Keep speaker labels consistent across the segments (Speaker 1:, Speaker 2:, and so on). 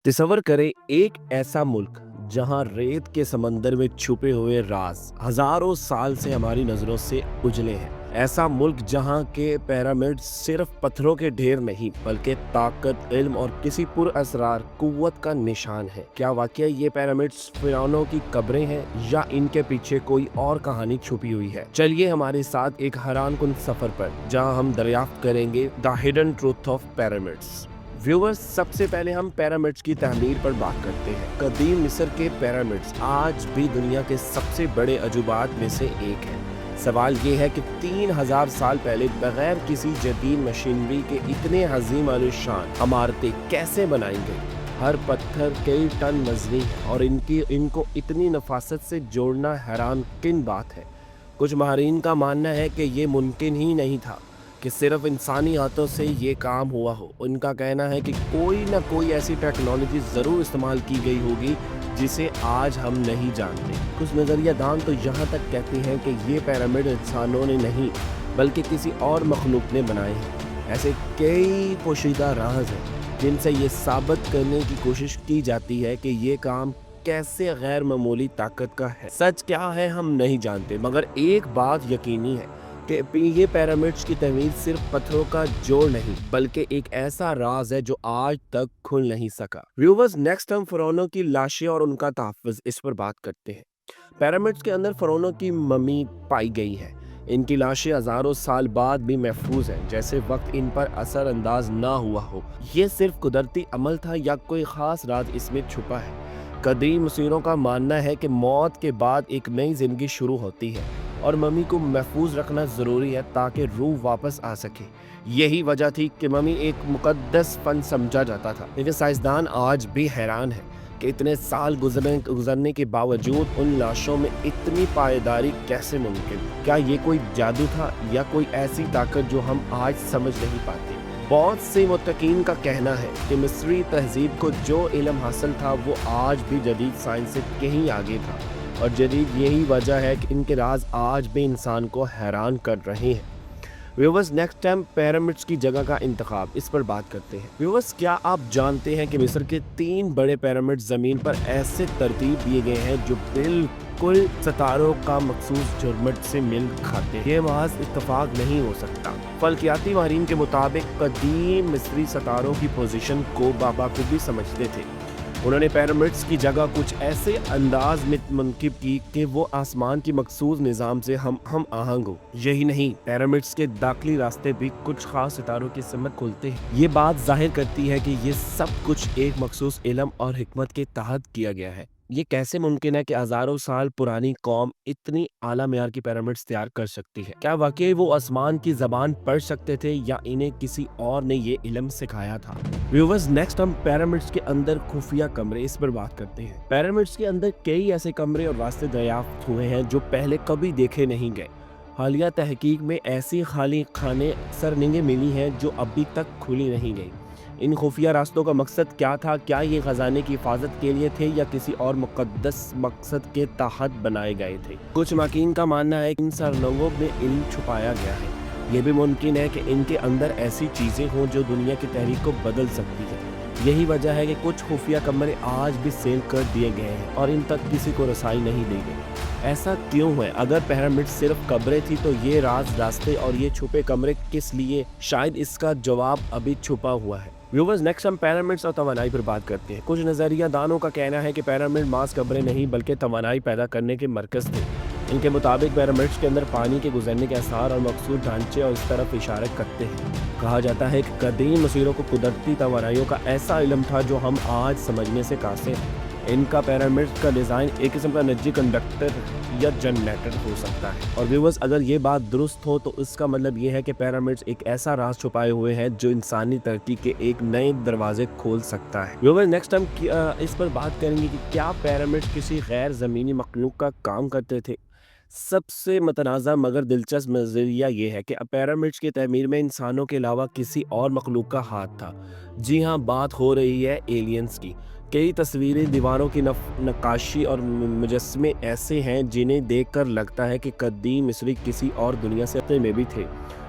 Speaker 1: तस्वर करें एक ऐसा मुल्क जहां रेत के समंदर में छुपे हुए राज हजारों साल से हमारी नजरों से उजले हैं। ऐसा मुल्क जहां के पिरामिड सिर्फ पत्थरों के ढेर नहीं बल्कि ताकत, इल्म और किसी पुरअसरार कुव्वत का निशान है। क्या वाकई ये पिरामिड्स फिरौनों की कब्रें हैं या इनके पीछे कोई और कहानी छुपी हुई है? चलिए हमारे साथ एक हैरान कुन सफर पर जहां हम दरियाफ्त करेंगे the hidden truth of pyramids. Viewers, सबसे पहले हम पिरामिड्स की तहमीर पर बात करते हैं। कदीम मिस्र के पिरामिड्स आज भी दुनिया के सबसे बड़े अजूबात में से एक है। सवाल ये है कि 3000 साल पहले बगैर किसी जदीद मशीनरी के इतने अजीम आलीशान इमारतें कैसे बनाई गई? हर पत्थर कई टन वजनी है और इनको इतनी नफासत से जोड़ना हैरान किन बात है। कुछ माहिरीन का मानना है कि ये मुमकिन ही नहीं था कि सिर्फ इंसानी हाथों से ये काम हुआ हो। उनका कहना है कि कोई ना कोई ऐसी टेक्नोलॉजी ज़रूर इस्तेमाल की गई होगी जिसे आज हम नहीं जानते। कुछ नज़रिया दान तो यहाँ तक कहते हैं कि ये पिरामिड इंसानों ने नहीं बल्कि किसी और मखलूक ने बनाए हैं। ऐसे कई पोशीदा राज हैं जिनसे ये साबित करने की कोशिश की जाती है कि ये काम कैसे गैर मामूली ताकत का है। सच क्या है हम नहीं जानते, मगर एक बात यकीनी है कि ये पिरामिड्स की तमीर सिर्फ पत्थरों का जोड़ नहीं बल्कि एक ऐसा राज है जो आज तक खुल नहीं सका। व्यूवर्स, नेक्स्ट हम फिरौनों की लाशें और उनका तहफ़्फ़ुज़ इस पर बात करते हैं। पिरामिड्स के अंदर फिरौनों की मम्मी पाई गई है। इनकी लाशें हजारों साल बाद भी महफूज हैं, जैसे वक्त इन पर असर अंदाज ना हुआ हो। ये सिर्फ कुदरती अमल था या कोई खास राज इसमें छुपा है? कदीम मुसीरों का मानना है कि मौत के बाद एक नई जिंदगी शुरू होती है और मम्मी को महफूज रखना ज़रूरी है ताकि रूह वापस आ सके। यही वजह थी कि मम्मी एक मुकद्दस फन समझा जाता था। लेकिन साइंसदान आज भी हैरान है कि इतने साल गुजरने के बावजूद उन लाशों में इतनी पायदारी कैसे मुमकिन? क्या ये कोई जादू था या कोई ऐसी ताकत जो हम आज समझ नहीं पाते? बहुत से मुत्तकीन का कहना है कि मिस्री तहजीब को जो इल्म हासिल था वो आज भी जदीद साइंस से कहीं आगे था, और जदीद यही वजह है कि इनके राज आज भी इंसान को हैरान कर रहे हैं। व्यूवर्स, नेक्स्ट टाइम पिरामिड्स की जगह का इंतखाब इस पर बात करते हैं। व्यूवर्स, क्या आप जानते हैं कि मिस्र के 3 बड़े पिरामिड ज़मीन पर ऐसे तरतीब दिए गए हैं जो बिल्कुल सितारों का मखसूस जुर्मट से मिल खाते हैं? ये महज इत्तफाक नहीं हो सकता। फल्कियाती माहिरीन के मुताबिक कदीम मिस्री सितारों की पोजीशन को बाखूबी समझते थे। उन्होंने पिरामिड्स की जगह कुछ ऐसे अंदाज में मुनकिब की कि वो आसमान की मखसूस निज़ाम से हम आहंग हो। यही नहीं, पिरामिड्स के दाखिली रास्ते भी कुछ खास सितारों की समत खोलते हैं। ये बात जाहिर करती है कि ये सब कुछ एक मखसूस इल्म और हिकमत के तहत किया गया है। ये कैसे मुमकिन है कि हजारों साल पुरानी कौम इतनी आला मेयार की पिरामिड्स तैयार कर सकती है? क्या वाकई वो आसमान की जबान पढ़ सकते थे या इन्हें किसी और ने ये इल्म सिखाया था? व्यूवर्स, नेक्स्ट हम पिरामिड्स के अंदर खुफिया कमरे इस पर बात करते हैं। पिरामिड्स के अंदर कई ऐसे कमरे और रास्ते दरियाफ्त हुए हैं जो पहले कभी देखे नहीं गए। हालिया तहकीक में ऐसी खाली खाने सरनिंगे मिली हैं जो अभी तक खुली नहीं गई। इन खुफिया रास्तों का मकसद क्या था? क्या ये खजाने की हिफाजत के लिए थे या किसी और मुकद्दस मकसद के तहत बनाए गए थे? कुछ माकिन का मानना है कि इन सरनगों में इल्म छुपाया गया है। ये भी मुमकिन है कि इनके अंदर ऐसी चीज़ें हों जो दुनिया की तहरीक को बदल सकती है। यही वजह है कि कुछ खुफिया कमरे आज भी सेल कर दिए गए हैं और इन तक किसी को रसाई नहीं दी गई। ऐसा क्यों है? अगर पिरामिड सिर्फ कब्रें थी तो ये रास्ते और ये छुपे कमरे किस लिए? शायद इसका जवाब अभी छुपा हुआ है। व्यूवर्स, नेक्स्ट हम पिरामिड्स और तवानाई पर बात करते हैं। कुछ नज़रिया दानों का कहना है कि पिरामिड मांस कब्रें नहीं बल्कि तवानाई पैदा करने के मरकज़ थे। इनके मुताबिक पिरामिड्स के अंदर पानी के गुजरने के आसार और मखसूस ढांचे और इस तरफ इशारा करते हैं। कहा जाता है कि कदीम मसीरों को कुदरती तवानाइयों का ऐसा इल्म था जो हम आज समझने से कासिर हैं। इनका पिरामिड का डिज़ाइन एक किस्म का एनर्जी कंडक्टर या जनरेटर हो सकता है। और व्यूवर्स, अगर ये बात दुरुस्त हो तो इसका मतलब ये है कि पिरामिड्स एक ऐसा राज छुपाए हुए हैं जो इंसानी तरक्की के एक नए दरवाजे खोल सकता है। व्यूवर्स, नेक्स्ट हम इस पर बात करेंगे कि क्या पिरामिड्स किसी गैर ज़मीनी मखलूक का काम करते थे? सबसे मतनाज़ा मगर दिलचस्प नज़रिया ये है कि पिरामिड्स की तमीर में इंसानों के अलावा किसी और मखलूक का हाथ था। जी हाँ, बात हो रही है एलियंस की। कई तस्वीरें, दीवारों की नक्काशी और मुजस्मे ऐसे हैं जिन्हें देखकर लगता है कि कदीम मिस्री किसी और दुनिया से में भी थे।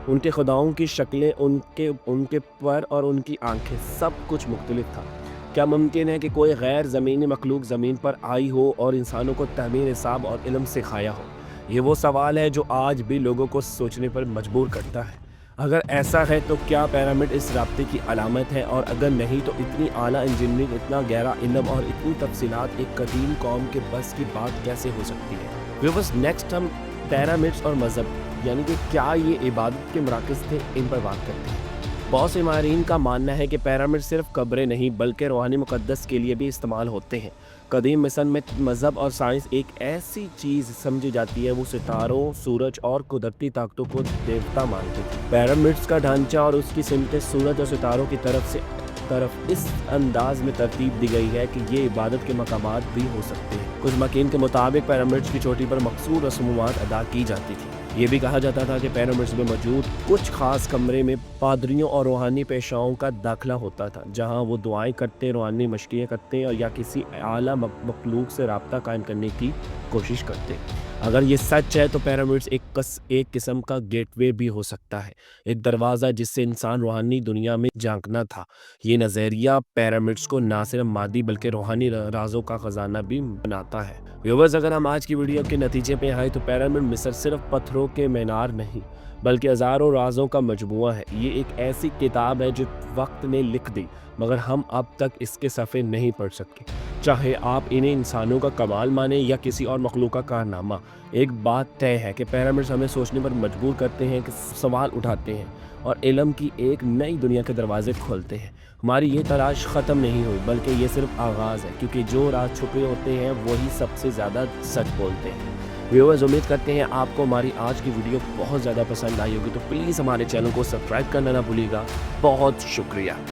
Speaker 1: उनके खुदाओं की शक्लें, उनके पर और उनकी आंखें, सब कुछ मुख्तलिफ था। क्या मुमकिन है कि कोई गैर ज़मीनी मखलूक ज़मीन पर आई हो और इंसानों को तहमील हिसाब और इल्म सिखाया हो? ये वो सवाल है जो आज भी लोगों को सोचने पर मजबूर करता है। अगर ऐसा है तो क्या पिरामिड इस राब्ते की अलामत है, और अगर नहीं तो इतनी आला इंजीनियरिंग, इतना गहरा इल्म और इतनी तफसीलात एक कदीम कौम के बस की बात कैसे हो सकती है? व्यूअर्स, नेक्स्ट हम पिरामिड्स और मज़हब यानी कि क्या ये इबादत के मराकज़ थे, इन पर बात करते हैं। बहुत से माहिरीन का मानना है कि पिरामिड सिर्फ कब्रें नहीं बल्कि रूहानी मुक़द्दस के लिए भी इस्तेमाल होते हैं। कदीम मिस्र में मज़हब और साइंस एक ऐसी चीज़ समझी जाती है, वो सितारों, सूरज और कुदरती ताकतों को देवता मानते थे। पिरामिड्स का ढांचा और उसकी सिमतें सूरज और सितारों की तरफ इस अंदाज में तरतीब दी गई है कि ये इबादत के मकामात भी हो सकते हैं। कुछ मकीन के मुताबिक पिरामिड्स की चोटी पर मखसूस रस्मात अदा की जाती थी। ये भी कहा जाता था कि पिरामिड्स में मौजूद कुछ खास कमरे में पादरियों और रूहानी पेशाओं का दाखिला होता था, जहां वो दुआएं करते, रूहानी मशक़ें करते और या किसी आला मखलूक से राब्ता कायम करने की कोशिश करते। अगर ये सच है तो पिरामिड्स एक किस्म का गेटवे भी हो सकता है, एक दरवाज़ा जिससे इंसान रूहानी दुनिया में झांकना था। ये नज़रिया पिरामिड्स को ना सिर्फ मादी बल्कि रूहानी राज़ों का ख़जाना भी बनाता है। व्यूअर्स, अगर हम आज की वीडियो के नतीजे पे आए तो पिरामिड मिस्र सिर्फ पत्थरों के मीनार नहीं बल्कि हज़ारों राज़ों का मजमुआ है। ये एक ऐसी किताब है जो वक्त ने लिख दी, मगर हम अब तक इसके सफ़े नहीं पढ़ सके। चाहे आप इन्हें इंसानों का कमाल माने या किसी और मखलूक का कारनामा, एक बात तय है कि पिरामिड्स हमें सोचने पर मजबूर करते हैं, कि सवाल उठाते हैं और इल्म की एक नई दुनिया के दरवाजे खोलते हैं। हमारी ये तलाश ख़त्म नहीं हुई, बल्कि ये सिर्फ आगाज़ है, क्योंकि जो राज छुपे होते हैं वही सबसे ज़्यादा सच बोलते हैं। व्यूअर्स, उम्मीद करते हैं आपको हमारी आज की वीडियो बहुत ज़्यादा पसंद आई होगी, तो प्लीज़ हमारे चैनल को सब्सक्राइब करना ना भूलिएगा। बहुत शुक्रिया।